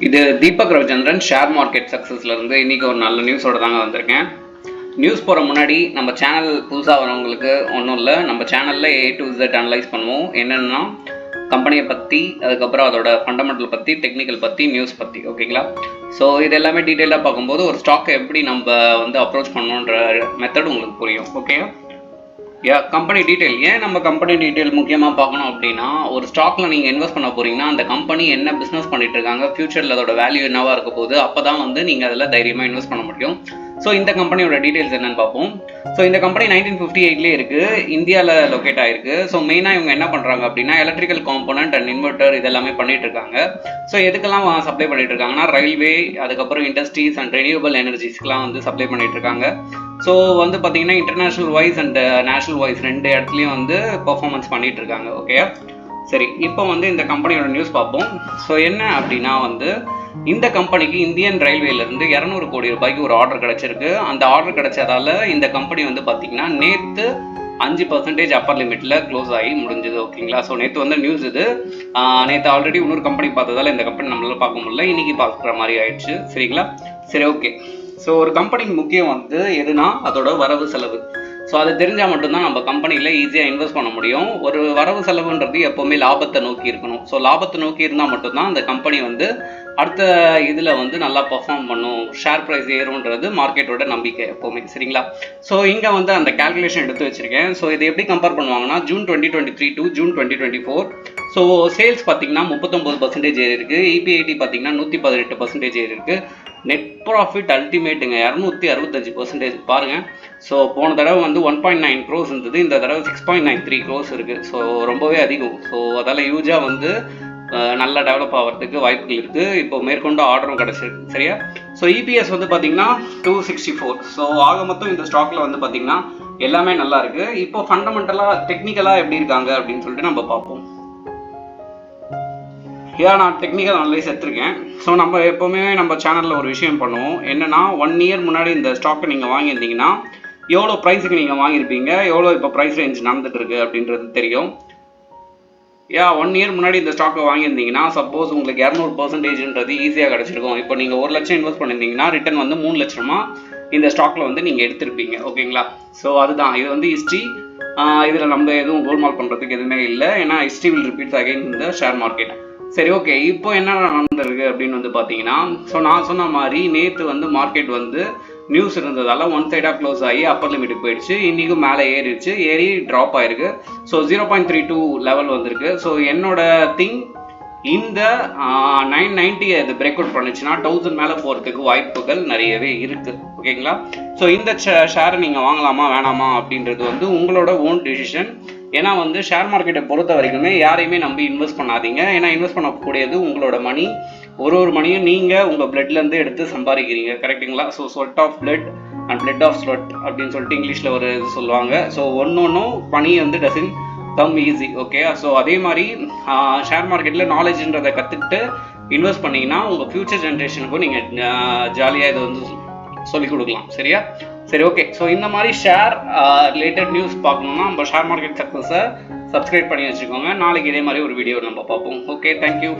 இது Deepak Ravichandran share market சக்ஸஸ்ல இருந்து இன்னைக்கு ஒரு நல்ல நியூஸோட தாங்க வந்திருக்கேன். நியூஸ் போகிற முன்னாடி நம்ம சேனல் புதுசாக வரவங்களுக்கு ஒன்றும் இல்லை, நம்ம சேனலில் A to Z அனலைஸ் பண்ணுவோம். என்னென்னா கம்பெனியை பற்றி, அதுக்கப்புறம் அதோட ஃபண்டமெண்டல் பற்றி, டெக்னிக்கல் பற்றி, நியூஸ் பற்றி, ஓகேங்களா? ஸோ இது எல்லாமே டீட்டெயிலாக பார்க்கும்போது ஒரு ஸ்டாக்கை எப்படி நம்ம அப்ரோச் பண்ணணுன்ற மெத்தட் உங்களுக்கு புரியும். Okay, company detail. ஏன் நம்ம கம்பெனி டீட்டெயில் முக்கியமாக பார்க்கணும் அப்படின்னா, ஒரு ஸ்டாக்கில் நீங்கள் இன்வெஸ்ட் பண்ண போகிறீங்கன்னா அந்த கம்பெனி என்ன பிஸ்னஸ் பண்ணிட்டு இருக்காங்க, ஃபியூச்சரில் அதோட வேல்யூ என்னவாக இருக்க போகுது, அப்போ தான் நீங்கள் அதில் தைரியமாக இன்வெஸ்ட் பண்ண முடியும். ஸோ இந்த கம்பெனியோட டீட்டெயில்ஸ் என்னன்னு பார்ப்போம். ஸோ இந்த கம்பெனி 1958 இருக்குது, இந்தியாவில் லொக்கேட் ஆயிருக்கு. ஸோ மெயினாக இவங்க என்ன பண்ணுறாங்க அப்படின்னா எலக்ட்ரிக்கல் காம்போனன்ட் அண்ட் இன்வெர்ட்டர் இதெல்லாமே பண்ணிட்டு இருக்காங்க. ஸோ எதுக்கெல்லாம் சப்ளை பண்ணிட்டு இருக்காங்கன்னா ரயில்வே, அதுக்கப்புறம் இண்டஸ்ட்ரீஸ் அண்ட் ரெனியூவபிள் எனர்ஜிஸ்க்குலாம் சப்ளை பண்ணிட்டு இருக்காங்க. ஸோ பார்த்தீங்கன்னா international wise and national wise ரெண்டு இடத்துலையும் பெர்ஃபார்மன்ஸ் பண்ணிட்டு இருக்காங்க. ஓகே, சரி, இப்போ இந்த கம்பெனியோட நியூஸ் பார்ப்போம். ஸோ என்ன அப்படின்னா இந்த கம்பெனிக்கு இந்தியன் ரயில்வேலேருந்து 200 கோடி ரூபாய்க்கு ஒரு ஆர்டர் கிடச்சிருக்கு. அந்த ஆர்டர் கிடைச்சதால இந்த கம்பெனி பார்த்தீங்கன்னா நேற்று 5% அப்பர் லிமிட்டில் க்ளோஸ் ஆகி முடிஞ்சது. ஓகேங்களா? ஸோ நேற்று நியூஸ் இது. நேற்று ஆல்ரெடி இன்னொரு கம்பெனி பார்த்ததால இந்த கம்பெனி நம்மளால பார்க்க முடியல, இன்னைக்கு பார்க்குற மாதிரி ஆயிடுச்சு. சரிங்களா? சரி, ஓகே. ஸோ ஒரு கம்பெனிக்கு முக்கியம் எதுனா அதோட வரவு செலவு. ஸோ அது தெரிஞ்சால் மட்டும்தான் நம்ம கம்பெனியில் ஈஸியாக இன்வெஸ்ட் பண்ண முடியும். ஒரு வரவு செலவுன்றது எப்போவுமே லாபத்தை நோக்கி இருக்கணும். ஸோ லாபத்தை நோக்கி இருந்தால் மட்டும்தான் அந்த கம்பெனி அடுத்த இதில் நல்லா பர்ஃபார்ம் பண்ணும், ஷேர் ப்ரைஸ் ஏறும்ன்றது மார்க்கெட்டோட நம்பிக்கை எப்போவுமே. சரிங்களா? ஸோ இங்கே அந்த கேல்குலேஷன் எடுத்து வச்சுருக்கேன். ஸோ இதை எப்படி கம்பேர் பண்ணுவாங்கன்னா June 2023 to June 2024. So sales பார்த்தீங்கன்னா 39% ஏறி இருக்குது, EPIT பார்த்தீங்கன்னா 118% ஏறி இருக்குது, நெட் ப்ராஃபிட் அல்டிமேட்டுங்க 265% பாருங்கள். ஸோ போன தடவை 1.9 crores இருந்தது, இந்த தடவை 6.93 crores இருக்குது. ஸோ ரொம்பவே அதிகம். ஸோ அதால் யூஜாக நல்லா டெவலப் ஆகிறதுக்கு வாய்ப்புகள் இருக்குது. இப்போ மேற்கொண்டு ஆர்டரும் கிடச்சிருக்கு. சரியா? ஸோ EPS பார்த்தீங்கன்னா 264. ஸோ ஆக மொத்தம் இந்த ஸ்டாக்கில் பார்த்தீங்கன்னா எல்லாமே நல்லா இருக்குது. இப்போ ஃபண்டமெண்டலாக டெக்னிக்கலாக எப்படி இருக்காங்க அப்படின்னு சொல்லிட்டு நம்ம பார்ப்போம். நான் டெக்னிக்கல் அனலைஸ் எடுத்திருக்கேன். ஸோ நம்ம எப்போவுமே நம்ம சேனலில் ஒரு விஷயம் பண்ணுவோம். என்னென்னா 1 year முன்னாடி இந்த ஸ்டாக்கை நீங்கள் வாங்கியிருந்தீங்கன்னா எவ்வளோ ப்ரைஸுக்கு நீங்கள் வாங்கியிருப்பீங்க, எவ்வளோ இப்போ ப்ரைஸ் ரேஞ்ச் நடந்துட்டு இருக்கு அப்படின்றது தெரியும். 1 year முன்னாடி இந்த ஸ்டாக்கை வாங்கியிருந்தீங்கன்னா சப்போஸ் உங்களுக்கு 200%ன்றது ஈஸியாக கிடச்சிருக்கும். இப்போ நீங்கள் 1 லட்சம் இன்வெஸ்ட் பண்ணியிருந்தீங்கன்னா ரிட்டர்ன் 3 லட்சமா இந்த ஸ்டாக்கில் நீங்கள் எடுத்திருப்பீங்க. ஓகேங்களா? ஸோ அதுதான் இது ஹிஸ்ட்ரி. இதில் நம்ம எதுவும் கோல்மால் பண்ணுறதுக்கு எதுவுமே இல்லை, ஏன்னா ஹிஸ்ட்ரி வில் ரிப்பீட்ஸ் அகைன் இந்த ஷேர் மார்க்கெட். சரி, ஓகே. இப்போ என்ன நடந்திருக்கு அப்படின்னு பார்த்தீங்கன்னா, ஸோ நான் சொன்ன மாதிரி நேற்று மார்க்கெட் நியூஸ் இருந்ததால் ஒன் சைடாக க்ளோஸ் ஆகி அப்பர் லிமிட்டுக்கு போயிடுச்சு. இன்றைக்கும் மேலே ஏறிடுச்சு, ஏறி ட்ராப் ஆகிருக்கு. ஸோ 0.32 லெவல் வந்திருக்கு. ஸோ என்னோட திங் இந்த 990 அது பிரேக் அவுட் பண்ணுச்சுன்னா 1000 மேலே போகிறதுக்கு வாய்ப்புகள் நிறையவே இருக்குது. ஓகேங்களா? ஸோ இந்த ஷேரை நீங்கள் வாங்கலாமா வேணாமா அப்படின்றது உங்களோட ஓன் டிசிஷன். ஏன்னா ஷேர் மார்க்கெட்டை பொறுத்த வரைக்குமே யாரையுமே நம்பி இன்வெஸ்ட் பண்ணாதீங்க. ஏன்னா இன்வெஸ்ட் பண்ணக்கூடியது உங்களோட மணி. ஒரு மணியும் நீங்கள் உங்கள் பிளட்லேருந்து எடுத்து சம்பாதிக்கிறீங்க. கரெக்டுங்களா? So sweat of blood and blood of sweat அப்படின்னு சொல்லிட்டு இங்கிலீஷில் ஒரு இது சொல்லுவாங்க. ஸோ ஒன்றும் பணி doesn't come easy. Okay, so அதே மாதிரி ஷேர் மார்க்கெட்டில் நாலேஜ்ன்றதை கற்றுக்கிட்டு இன்வெஸ்ட் பண்ணிங்கன்னா உங்கள் ஃப்யூச்சர் ஜென்ரேஷனுக்கும் நீங்கள் ஜாலியாக இதை சொல்லிக் கொடுக்கலாம். சரியா? சரி, ஓகே. ஸோ இந்த மாதிரி ஷேர் ரிலேட்டட் நியூஸ் பார்க்கணுன்னா நம்ம ஷேர் மார்க்கெட் சக்ஸஸை சப்ஸ்கிரைப் பண்ணி வச்சுக்கோங்க. நாளைக்கு இதே மாதிரி ஒரு வீடியோ நம்ம பார்ப்போம். Okay, thank you.